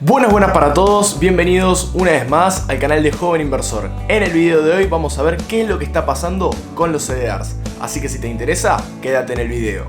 Buenas para todos, bienvenidos una vez más al canal de Joven Inversor. En el video de hoy vamos a ver qué es lo que está pasando con los CDRs, así que si te interesa, quédate en el video.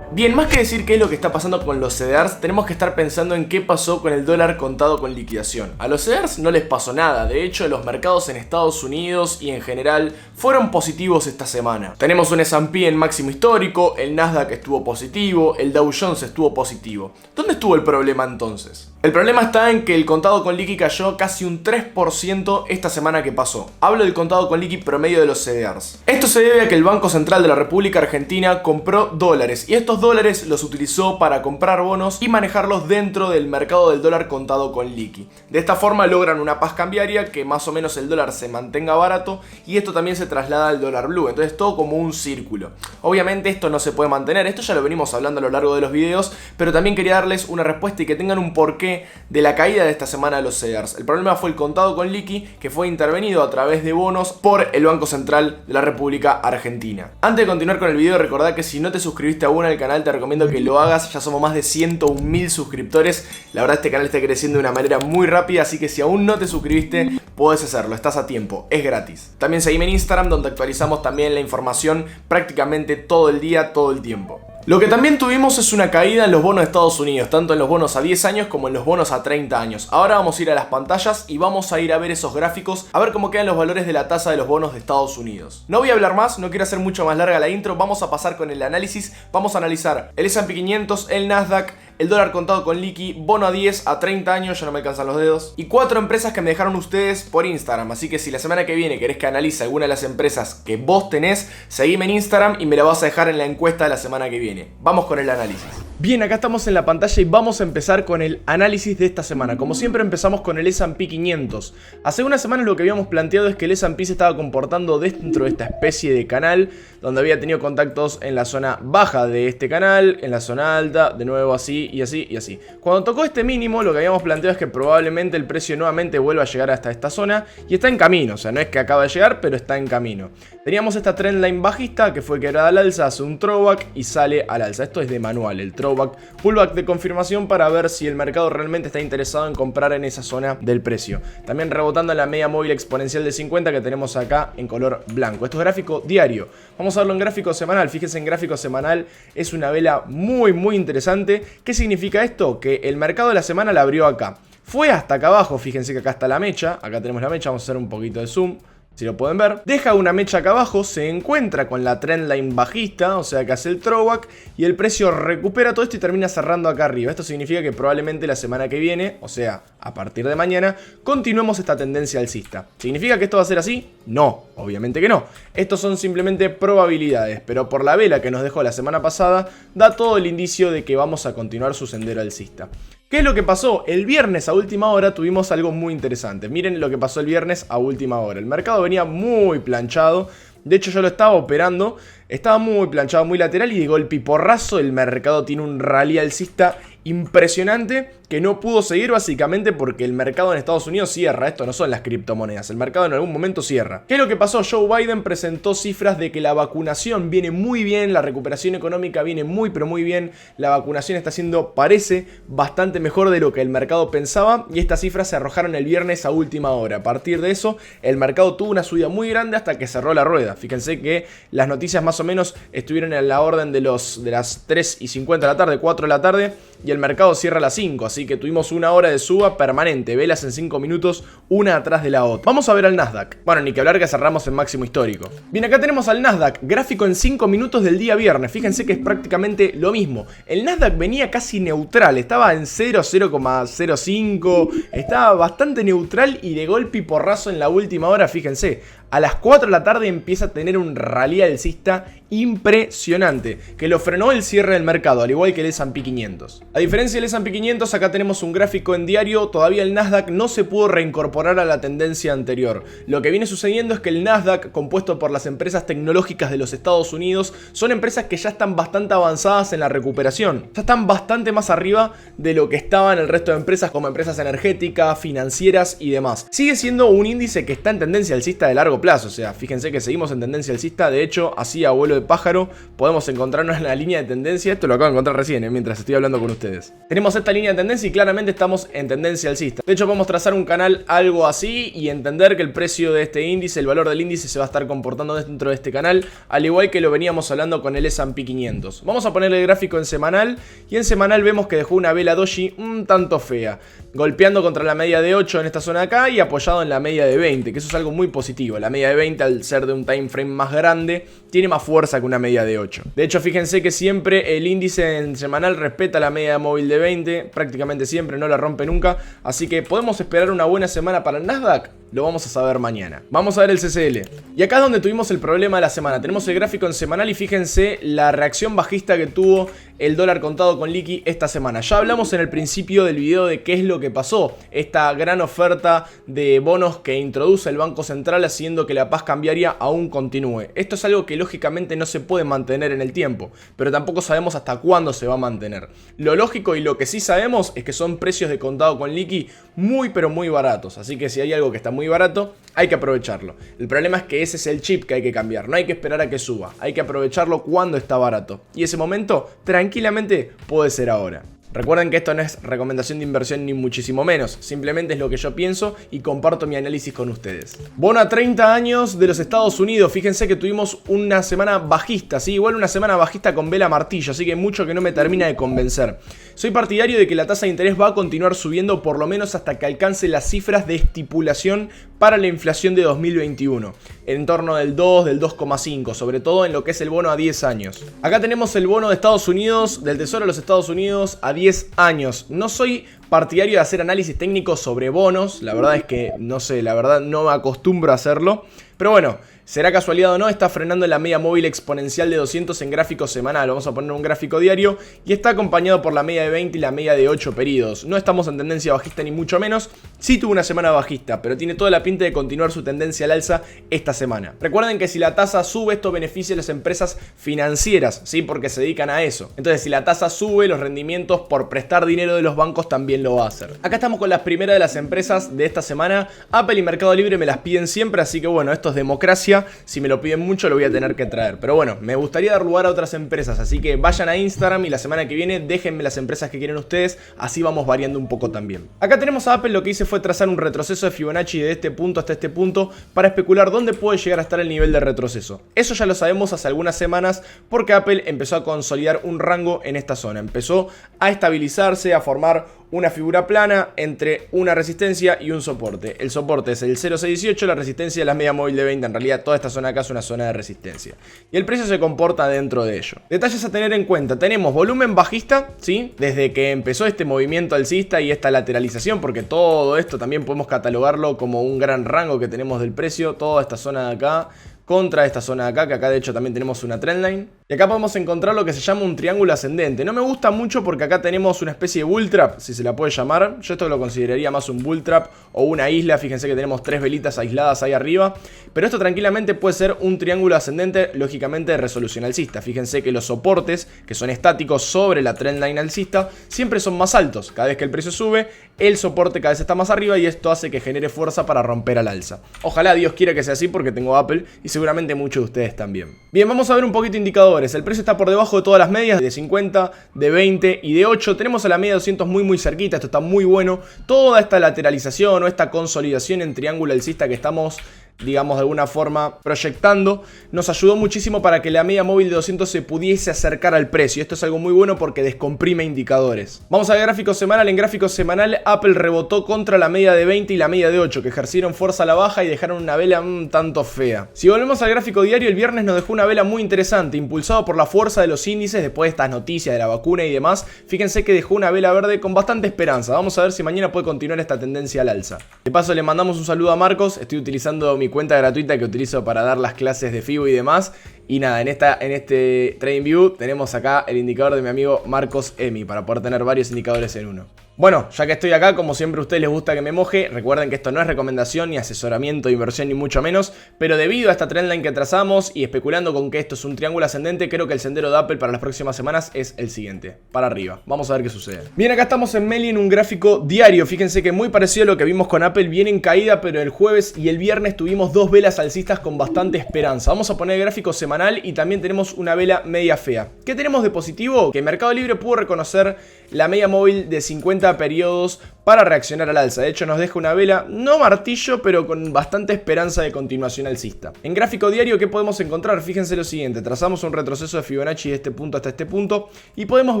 Bien, más que decir qué es lo que está pasando con los CDRs, tenemos que estar pensando en qué pasó con el dólar contado con liquidación. A los CDRs no les pasó nada, de hecho los mercados en Estados Unidos y en general fueron positivos esta semana. Tenemos un S&P en máximo histórico, el Nasdaq estuvo positivo, el Dow Jones estuvo positivo. ¿Dónde estuvo el problema entonces? El problema está en que el contado con liqui cayó casi un 3% esta semana que pasó. Hablo del contado con liqui promedio de los CDRs. Esto se debe a que el Banco Central de la República Argentina compró dólares y estos dólares los utilizó para comprar bonos y manejarlos dentro del mercado del dólar contado con liqui. De esta forma logran una paz cambiaria, que más o menos el dólar se mantenga barato y esto también se traslada al dólar blue. Entonces todo como un círculo. Obviamente esto no se puede mantener, esto ya lo venimos hablando a lo largo de los videos, pero también quería darles una respuesta y que tengan un porqué de la caída de esta semana de los CDRs. El problema fue el contado con liqui, que fue intervenido a través de bonos por el Banco Central de la República Argentina. Antes de continuar con el video, recordá que si no te suscribiste aún al canal, te recomiendo que lo hagas. Ya somos más de 101.000 suscriptores. La verdad, este canal está creciendo de una manera muy rápida, así que si aún no te suscribiste, puedes hacerlo, estás a tiempo, es gratis. También seguime en Instagram, donde actualizamos también la información prácticamente todo el día, todo el tiempo. Lo que también tuvimos es una caída en los bonos de Estados Unidos, tanto en los bonos a 10 años como en los bonos a 30 años. Ahora vamos a ir a las pantallas y vamos a ir a ver esos gráficos, a ver cómo quedan los valores de la tasa de los bonos de Estados Unidos. No voy a hablar más, no quiero hacer mucho más larga la intro, vamos a pasar con el análisis. Vamos a analizar el S&P 500, el Nasdaq, el dólar contado con liqui, bono a 10, a 30 años, ya no me alcanzan los dedos, y 4 empresas que me dejaron ustedes por Instagram. Así que si la semana que viene querés que analice alguna de las empresas que vos tenés, seguime en Instagram y me la vas a dejar en la encuesta de la semana que viene. Vamos con el análisis. Bien, acá estamos en la pantalla y vamos a empezar con el análisis de esta semana. Como siempre empezamos con el S&P 500. Hace unas semanas lo que habíamos planteado es que el S&P se estaba comportando dentro de esta especie de canal, donde había tenido contactos en la zona baja de este canal, en la zona alta, de nuevo así y así y así. Cuando tocó este mínimo, lo que habíamos planteado es que probablemente el precio nuevamente vuelva a llegar hasta esta zona y está en camino. O sea, no es que acaba de llegar, pero está en camino. Teníamos esta trendline bajista que fue quebrada al alza, hace un throwback y sale al alza. Esto es de manual, el throwback, pullback de confirmación para ver si el mercado realmente está interesado en comprar en esa zona del precio. También rebotando en la media móvil exponencial de 50 que tenemos acá en color blanco. Esto es gráfico diario. Vamos a verlo en gráfico semanal. Fíjense, en gráfico semanal es una vela muy interesante. ¿Qué significa esto? Que el mercado de la semana la abrió acá. Fue hasta acá abajo, fíjense que acá está la mecha. Acá tenemos la mecha, vamos a hacer un poquito de zoom. Si lo pueden ver, deja una mecha acá abajo, se encuentra con la trendline bajista, o sea que hace el throwback y el precio recupera todo esto y termina cerrando acá arriba. Esto significa que probablemente la semana que viene, o sea, a partir de mañana, continuemos esta tendencia alcista. ¿Significa que esto va a ser así? No, obviamente que no. Estos son simplemente probabilidades, pero por la vela que nos dejó la semana pasada, da todo el indicio de que vamos a continuar su sendero alcista. ¿Qué es lo que pasó? El viernes a última hora tuvimos algo muy interesante. Miren lo que pasó el viernes a última hora. El mercado venía muy planchado. De hecho yo lo estaba operando. Estaba muy planchado, muy lateral y de golpe y porrazo el mercado tiene un rally alcista impresionante que no pudo seguir básicamente porque el mercado en Estados Unidos cierra. Esto no son las criptomonedas, el mercado en algún momento cierra. ¿Qué es lo que pasó? Joe Biden presentó cifras de que la vacunación viene muy bien, la recuperación económica viene muy pero muy bien, la vacunación está siendo, parece, bastante mejor de lo que el mercado pensaba y estas cifras se arrojaron el viernes a última hora. A partir de eso el mercado tuvo una subida muy grande hasta que cerró la rueda. Fíjense que las noticias más o menos estuvieron en la orden de las 3:50 de la tarde, 4 de la tarde y el mercado cierra a las 5, así que tuvimos una hora de suba permanente, velas en 5 minutos, una atrás de la otra. Vamos a ver al Nasdaq. Bueno, ni que hablar que cerramos en máximo histórico. Bien, acá tenemos al Nasdaq, gráfico en 5 minutos del día viernes. Fíjense que es prácticamente lo mismo. El Nasdaq venía casi neutral, estaba en 0,05, estaba bastante neutral y de golpe y porrazo en la última hora, fíjense. A las 4 de la tarde empieza a tener un rally alcista impresionante, que lo frenó el cierre del mercado, al igual que el S&P 500. A diferencia del S&P 500, acá tenemos un gráfico en diario, todavía el Nasdaq no se pudo reincorporar a la tendencia anterior. Lo que viene sucediendo es que el Nasdaq, compuesto por las empresas tecnológicas de los Estados Unidos, son empresas que ya están bastante avanzadas en la recuperación. Ya están bastante más arriba de lo que estaban el resto de empresas, como empresas energéticas, financieras y demás. Sigue siendo un índice que está en tendencia alcista de largo largo plazo. O sea, fíjense que seguimos en tendencia alcista. De hecho, así a vuelo de pájaro podemos encontrarnos en la línea de tendencia. Esto lo acabo de encontrar recién, mientras estoy hablando con ustedes. Tenemos esta línea de tendencia y claramente estamos en tendencia alcista. De hecho, podemos trazar un canal algo así y entender que el precio de este índice, el valor del índice, se va a estar comportando dentro de este canal, al igual que lo veníamos hablando con el S&P 500. Vamos a poner el gráfico en semanal y en semanal vemos que dejó una vela doji un tanto fea, golpeando contra la media de 8 en esta zona de acá y apoyado en la media de 20, que eso es algo muy positivo. La media de 20, al ser de un time frame más grande, tiene más fuerza que una media de 8. De hecho, fíjense que siempre el índice en semanal respeta la media móvil de 20, prácticamente siempre, no la rompe nunca, así que podemos esperar una buena semana para el Nasdaq. Lo vamos a saber mañana. Vamos a ver el CCL. Y acá es donde tuvimos el problema de la semana. Tenemos el gráfico en semanal y fíjense la reacción bajista que tuvo el dólar contado con liqui esta semana. Ya hablamos en el principio del video de qué es lo que pasó. Esta gran oferta de bonos que introduce el Banco Central haciendo que la paz cambiaria aún continúe. Esto es algo que lógicamente no se puede mantener en el tiempo, pero tampoco sabemos hasta cuándo se va a mantener. Lo lógico y lo que sí sabemos es que son precios de contado con liqui muy pero muy baratos. Así que si hay algo que está muy barato, hay que aprovecharlo. El problema es que ese es el chip que hay que cambiar. No hay que esperar a que suba. Hay que aprovecharlo cuando está barato. Y ese momento, tranquilamente, puede ser ahora. Recuerden que esto no es recomendación de inversión ni muchísimo menos, simplemente es lo que yo pienso y comparto mi análisis con ustedes. Bono a 30 años de los Estados Unidos, fíjense que tuvimos una semana bajista, ¿sí? Igual una semana bajista con vela martillo, así que mucho que no me termina de convencer. Soy partidario de que la tasa de interés va a continuar subiendo por lo menos hasta que alcance las cifras de estipulación para la inflación de 2021, en torno del 2, del 2,5, sobre todo en lo que es el bono a 10 años. Acá tenemos el bono de Estados Unidos, del Tesoro de los Estados Unidos a 10 años. No soy partidario de hacer análisis técnico sobre bonos, la verdad es que no sé, la verdad no me acostumbro a hacerlo, pero bueno, será casualidad o no, está frenando en la media móvil exponencial de 200 en gráfico semanal. Vamos a poner un gráfico diario y está acompañado por la media de 20 y la media de 8 periodos. No estamos en tendencia bajista ni mucho menos. Sí tuvo una semana bajista, pero tiene toda la pinta de continuar su tendencia al alza esta semana. Recuerden que si la tasa sube, esto beneficia a las empresas financieras, ¿sí? Porque se dedican a eso. Entonces, si la tasa sube, los rendimientos por prestar dinero de los bancos también lo va a hacer. Acá estamos con las primeras de las empresas de esta semana. Apple y Mercado Libre me las piden siempre, así que bueno, esto es democracia. Si me lo piden mucho lo voy a tener que traer. Pero bueno, me gustaría dar lugar a otras empresas, así que vayan a Instagram y la semana que viene déjenme las empresas que quieren ustedes, así vamos variando un poco también. Acá tenemos a Apple, lo que hice fue trazar un retroceso de Fibonacci de este punto hasta este punto para especular dónde puede llegar a estar el nivel de retroceso. Eso ya lo sabemos hace algunas semanas porque Apple empezó a consolidar un rango en esta zona, empezó a estabilizarse, a formar una figura plana entre una resistencia y un soporte. El soporte es el 0,618, la resistencia es la media móvil de 20. En realidad toda esta zona acá es una zona de resistencia. Y el precio se comporta dentro de ello. Detalles a tener en cuenta. Tenemos volumen bajista, ¿sí? Desde que empezó este movimiento alcista y esta lateralización, porque todo esto también podemos catalogarlo como un gran rango que tenemos del precio. Toda esta zona de acá contra esta zona de acá, que acá de hecho también tenemos una trendline. Y acá podemos encontrar lo que se llama un triángulo ascendente. No me gusta mucho porque acá tenemos una especie de bull trap, si se la puede llamar. Yo esto lo consideraría más un bull trap o una isla. Fíjense que tenemos tres velitas aisladas ahí arriba. Pero esto tranquilamente puede ser un triángulo ascendente, lógicamente de resolución alcista. Fíjense que los soportes, que son estáticos sobre la trendline alcista, siempre son más altos. Cada vez que el precio sube, el soporte cada vez está más arriba y esto hace que genere fuerza para romper al alza. Ojalá Dios quiera que sea así porque tengo Apple y seguramente muchos de ustedes también. Bien, vamos a ver un poquito de indicadores. El precio está por debajo de todas las medias, de 50, de 20 y de 8. Tenemos a la media de 200 muy cerquita, esto está muy bueno. Toda esta lateralización o esta consolidación en triángulo alcista que estamos, digamos, de alguna forma proyectando, nos ayudó muchísimo para que la media móvil de 200 se pudiese acercar al precio. Esto es algo muy bueno porque descomprime indicadores. Vamos al gráfico semanal. En gráfico semanal, Apple rebotó contra la media de 20 y la media de 8, que ejercieron fuerza a la baja y dejaron una vela un tanto fea. Si volvemos al gráfico diario, el viernes nos dejó una vela muy interesante, impulsado por la fuerza de los índices después de estas noticias de la vacuna y demás. Fíjense que dejó una vela verde con bastante esperanza. Vamos a ver si mañana puede continuar esta tendencia al alza. De paso, le mandamos un saludo a Marcos. Estoy utilizando mi cuenta gratuita que utilizo para dar las clases de FIBO y demás. Y nada, en este TradingView tenemos acá el indicador de mi amigo Marcos Emi para poder tener varios indicadores en uno. Bueno, ya que estoy acá, como siempre a ustedes les gusta que me moje, recuerden que esto no es recomendación ni asesoramiento de inversión ni mucho menos, pero debido a esta trendline que trazamos y especulando con que esto es un triángulo ascendente, creo que el sendero de Apple para las próximas semanas es el siguiente, para arriba. Vamos a ver qué sucede. Bien, acá estamos en Meli en un gráfico diario. Fíjense que muy parecido a lo que vimos con Apple, viene en caída, pero el jueves y el viernes tuvimos dos velas alcistas con bastante esperanza. Vamos a poner el gráfico semanal y también tenemos una vela media fea. ¿Qué tenemos de positivo? Que Mercado Libre pudo reconocer la media móvil de 50 periodos para reaccionar al alza. De hecho nos deja una vela, no martillo, pero con bastante esperanza de continuación alcista. En gráfico diario, ¿qué podemos encontrar? Fíjense lo siguiente, trazamos un retroceso de Fibonacci de este punto hasta este punto y podemos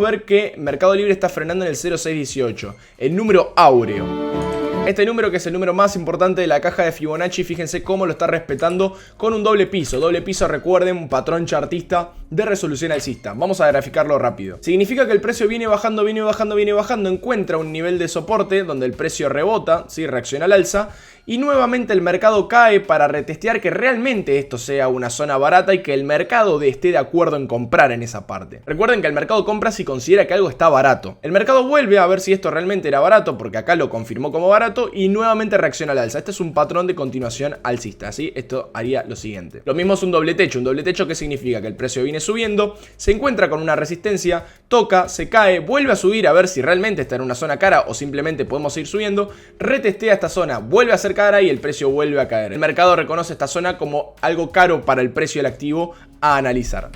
ver que Mercado Libre está frenando en el 0,618, el número áureo. Este número, que es el número más importante de la caja de Fibonacci, fíjense cómo lo está respetando con un doble piso. Doble piso, recuerden, un patrón chartista de resolución alcista. Vamos a graficarlo rápido. Significa que el precio viene bajando, viene bajando, viene bajando, encuentra un nivel de soporte donde el precio rebota, ¿sí? Reacciona al alza. Y nuevamente el mercado cae para retestear que realmente esto sea una zona barata y que el mercado esté de acuerdo en comprar en esa parte. Recuerden que el mercado compra si considera que algo está barato. El mercado vuelve a ver si esto realmente era barato, porque acá lo confirmó como barato, y nuevamente reacciona al alza. Este es un patrón de continuación alcista, ¿sí? Esto haría lo siguiente. Lo mismo es un doble techo. Un doble techo, ¿qué significa? Que el precio viene subiendo, se encuentra con una resistencia, toca, se cae, vuelve a subir a ver si realmente está en una zona cara o simplemente podemos seguir subiendo, retestea esta zona, vuelve a ser cara y el precio vuelve a caer. El mercado reconoce esta zona como algo caro para el precio del activo a analizar.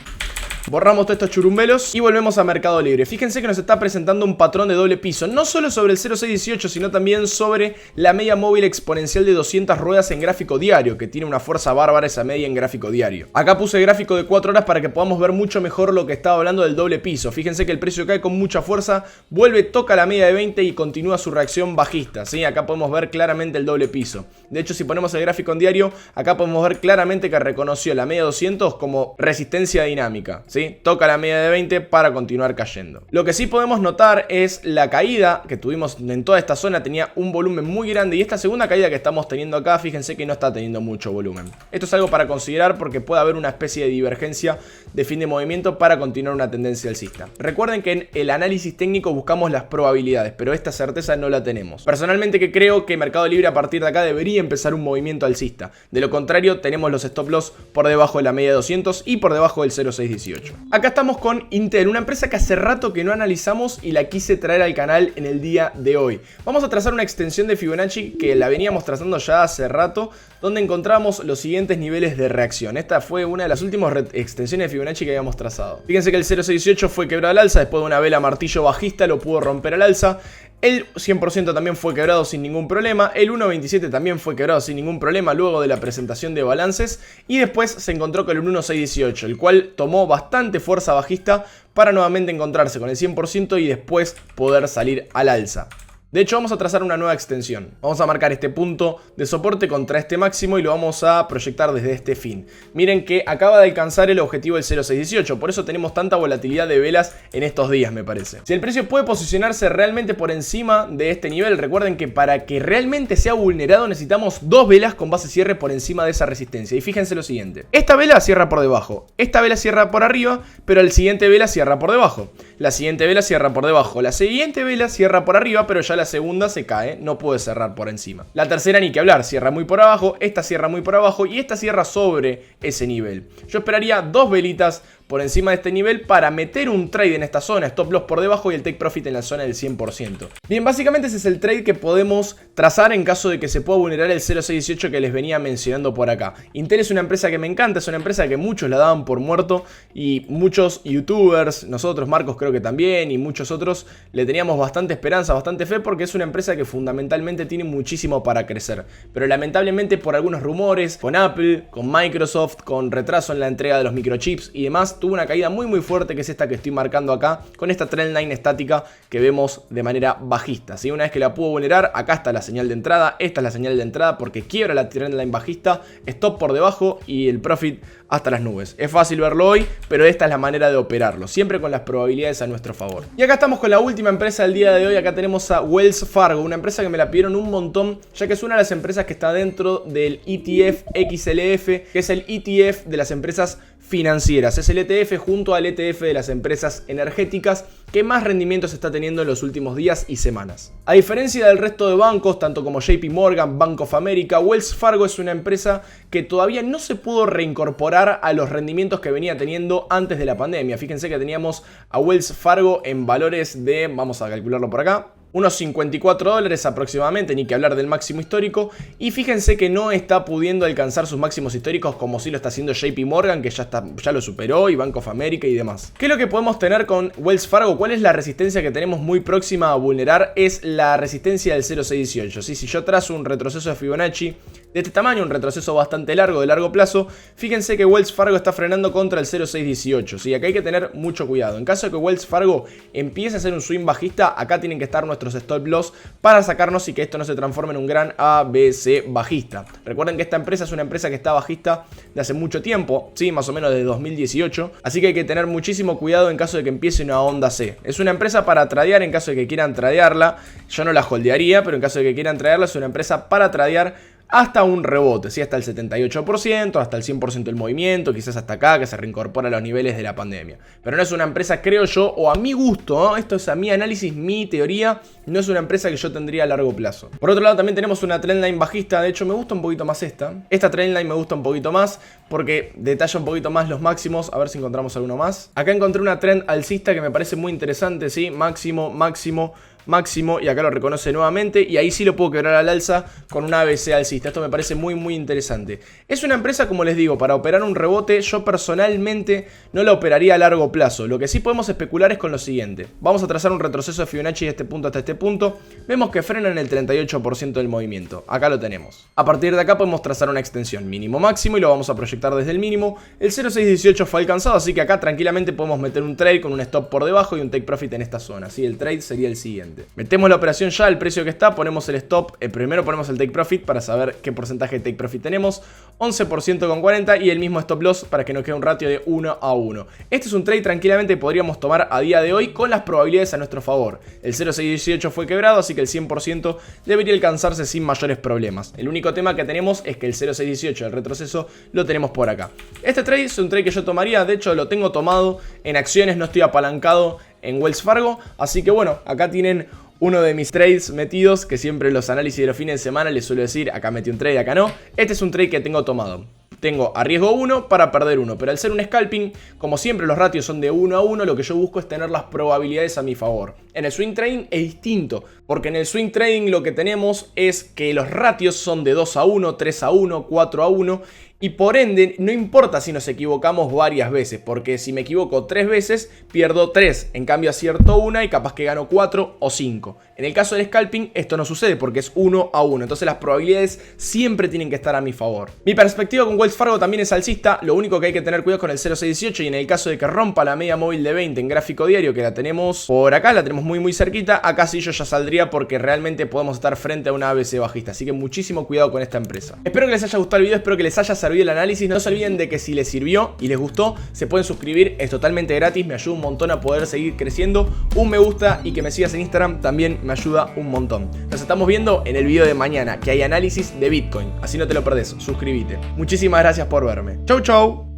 Borramos todos estos churumbelos y volvemos a Mercado Libre. Fíjense que nos está presentando un patrón de doble piso, no solo sobre el 0,618, sino también sobre la media móvil exponencial de 200 ruedas en gráfico diario, que tiene una fuerza bárbara esa media en gráfico diario. Acá puse el gráfico de 4 horas para que podamos ver mucho mejor lo que estaba hablando del doble piso. Fíjense que el precio cae con mucha fuerza, vuelve, toca la media de 20 y continúa su reacción bajista, ¿sí? Acá podemos ver claramente el doble piso. De hecho, si ponemos el gráfico en diario, acá podemos ver claramente que reconoció la media 200 como resistencia dinámica, ¿sí? Toca la media de 20 para continuar cayendo. Lo que sí podemos notar es la caída que tuvimos en toda esta zona. Tenía un volumen muy grande y esta segunda caída que estamos teniendo acá, fíjense que no está teniendo mucho volumen. Esto es algo para considerar porque puede haber una especie de divergencia de fin de movimiento para continuar una tendencia alcista. Recuerden que en el análisis técnico buscamos las probabilidades, pero esta certeza no la tenemos. Personalmente que creo que Mercado Libre a partir de acá debería empezar un movimiento alcista. De lo contrario, tenemos los stop loss por debajo de la media de 200 y por debajo del 0,618. Acá estamos con Intel, una empresa que hace rato que no analizamos y la quise traer al canal en el día de hoy. Vamos a trazar una extensión de Fibonacci que la veníamos trazando ya hace rato, donde encontramos los siguientes niveles de reacción. Esta fue una de las últimas extensiones de Fibonacci que habíamos trazado. Fíjense que el 0,618 fue quebrado al alza, después de una vela martillo bajista lo pudo romper al alza. El 100% también fue quebrado sin ningún problema. El 1.27 también fue quebrado sin ningún problema luego de la presentación de balances. Y después se encontró con el 1.618, el cual tomó bastante fuerza bajista para nuevamente encontrarse con el 100% y después poder salir al alza. De hecho, vamos a trazar una nueva extensión. Vamos a marcar este punto de soporte contra este máximo y lo vamos a proyectar desde este fin. Miren que acaba de alcanzar el objetivo del 0,618, por eso tenemos tanta volatilidad de velas en estos días, me parece. Si el precio puede posicionarse realmente por encima de este nivel, recuerden que para que realmente sea vulnerado necesitamos dos velas con base cierre por encima de esa resistencia. Y fíjense lo siguiente, esta vela cierra por debajo, esta vela cierra por arriba, pero el siguiente vela cierra por debajo. La siguiente vela cierra por debajo, la siguiente vela cierra por arriba, pero ya la segunda se cae, no puede cerrar por encima. La tercera ni que hablar, cierra muy por abajo, esta cierra muy por abajo y esta cierra sobre ese nivel. Yo esperaría dos velitas por encima de este nivel para meter un trade en esta zona, stop loss por debajo y el take profit en la zona del 100%. Bien, básicamente ese es el trade que podemos trazar en caso de que se pueda vulnerar el 0,618 que les venía mencionando por acá. Intel es una empresa que me encanta, es una empresa que muchos la daban por muerto y muchos youtubers, nosotros, Marcos creo que también y muchos otros, le teníamos bastante esperanza, bastante fe porque es una empresa que fundamentalmente tiene muchísimo para crecer. Pero lamentablemente por algunos rumores, con Apple, con Microsoft, con retraso en la entrega de los microchips y demás, tuvo una caída muy fuerte que es esta que estoy marcando acá con esta trendline estática que vemos de manera bajista, ¿sí? Una vez que la pudo vulnerar, acá está la señal de entrada, esta es la señal de entrada porque quiebra la trendline bajista, stop por debajo y el profit hasta las nubes. Es fácil verlo hoy, pero esta es la manera de operarlo, siempre con las probabilidades a nuestro favor. Y acá estamos con la última empresa del día de hoy, acá tenemos a Wells Fargo, una empresa que me la pidieron un montón, ya que es una de las empresas que está dentro del ETF XLF, que es el ETF de las empresas financieras. Es el ETF junto al ETF de las empresas energéticas que más rendimientos está teniendo en los últimos días y semanas. A diferencia del resto de bancos, tanto como JP Morgan, Bank of America, Wells Fargo es una empresa que todavía no se pudo reincorporar a los rendimientos que venía teniendo antes de la pandemia. Fíjense que teníamos a Wells Fargo en valores de, vamos a calcularlo por acá, unos $54 aproximadamente, ni que hablar del máximo histórico. Y fíjense que no está pudiendo alcanzar sus máximos históricos como sí lo está haciendo JP Morgan, que ya lo superó, y Bank of America y demás. ¿Qué es lo que podemos tener con Wells Fargo? ¿Cuál es la resistencia que tenemos muy próxima a vulnerar? Es la resistencia del 0,618. ¿Sí? Si yo trazo un retroceso de Fibonacci de este tamaño, un retroceso bastante largo, de largo plazo, fíjense que Wells Fargo está frenando contra el 0,618. ¿Sí? Acá hay que tener mucho cuidado. En caso de que Wells Fargo empiece a hacer un swing bajista, acá tienen que estar nuestros stop loss para sacarnos y que esto no se transforme en un gran ABC bajista. Recuerden que esta empresa es una empresa que está bajista de hace mucho tiempo, ¿sí? Más o menos de 2018, así que hay que tener muchísimo cuidado en caso de que empiece una onda C. Es una empresa para tradear en caso de que quieran tradearla. Yo no la holdearía, pero en caso de que quieran tradearla es una empresa para tradear hasta un rebote, ¿sí? Hasta el 78%, hasta el 100% del movimiento, quizás hasta acá, que se reincorpora a los niveles de la pandemia. Pero no es una empresa, creo yo, o a mi gusto, ¿no? Esto es a mi análisis, mi teoría, no es una empresa que yo tendría a largo plazo. Por otro lado, también tenemos una trendline bajista. De hecho, me gusta un poquito más esta. Esta trendline me gusta un poquito más porque detalla un poquito más los máximos. A ver si encontramos alguno más. Acá encontré una trend alcista que me parece muy interesante, ¿sí? Máximo, máximo, máximo, y acá lo reconoce nuevamente, y ahí sí lo puedo quebrar al alza con una ABC alcista. Esto me parece muy interesante. Es una empresa, como les digo, para operar un rebote yo personalmente no la operaría a largo plazo. Lo que sí podemos especular es con lo siguiente. Vamos a trazar un retroceso de Fibonacci de este punto hasta este punto. Vemos que frena en el 38% del movimiento. Acá lo tenemos. A partir de acá podemos trazar una extensión mínimo máximo y lo vamos a proyectar desde el mínimo. El 0,618 fue alcanzado, así que acá tranquilamente podemos meter un trade con un stop por debajo y un take profit en esta zona. ¿Sí? El trade sería el siguiente. Metemos la operación ya al precio que está, ponemos el stop, primero ponemos el take profit para saber qué porcentaje de take profit tenemos, 11% con 40 y el mismo stop loss para que nos quede un ratio de 1:1. Este es un trade tranquilamente que podríamos tomar a día de hoy con las probabilidades a nuestro favor. El 0,618 fue quebrado, así que el 100% debería alcanzarse sin mayores problemas. El único tema que tenemos es que el 0,618, el retroceso, lo tenemos por acá. Este trade es un trade que yo tomaría, de hecho lo tengo tomado en acciones, no estoy apalancado en Wells Fargo, así que bueno, acá tienen uno de mis trades metidos, que siempre en los análisis de los fines de semana les suelo decir, acá metí un trade, acá no. Este es un trade que tengo tomado. Tengo a riesgo 1 para perder 1, pero al ser un scalping, como siempre los ratios son de 1:1, lo que yo busco es tener las probabilidades a mi favor. En el swing trading es distinto, porque en el swing trading lo que tenemos es que los ratios son de 2:1, 3:1, 4:1, y por ende no importa si nos equivocamos varias veces, porque si me equivoco 3 veces pierdo 3, en cambio acierto una y capaz que gano 4 o 5. En el caso del scalping esto no sucede porque es 1:1, entonces las probabilidades siempre tienen que estar a mi favor. Mi perspectiva con Wells Fargo también es alcista, lo único que hay que tener cuidado con el 0,618 y en el caso de que rompa la media móvil de 20 en gráfico diario, que la tenemos por acá, la tenemos muy cerquita, acá sí yo ya saldría porque realmente podemos estar frente a una ABC bajista, así que muchísimo cuidado con esta empresa. Espero que les haya gustado el video, espero que les haya servido el análisis. No se olviden de que si les sirvió y les gustó, se pueden suscribir, es totalmente gratis, me ayuda un montón a poder seguir creciendo. Un me gusta y que me sigas en Instagram también me ayuda un montón. Nos estamos viendo en el video de mañana, que hay análisis de Bitcoin, así no te lo perdés, suscríbete. Muchísimas gracias por verme. Chau.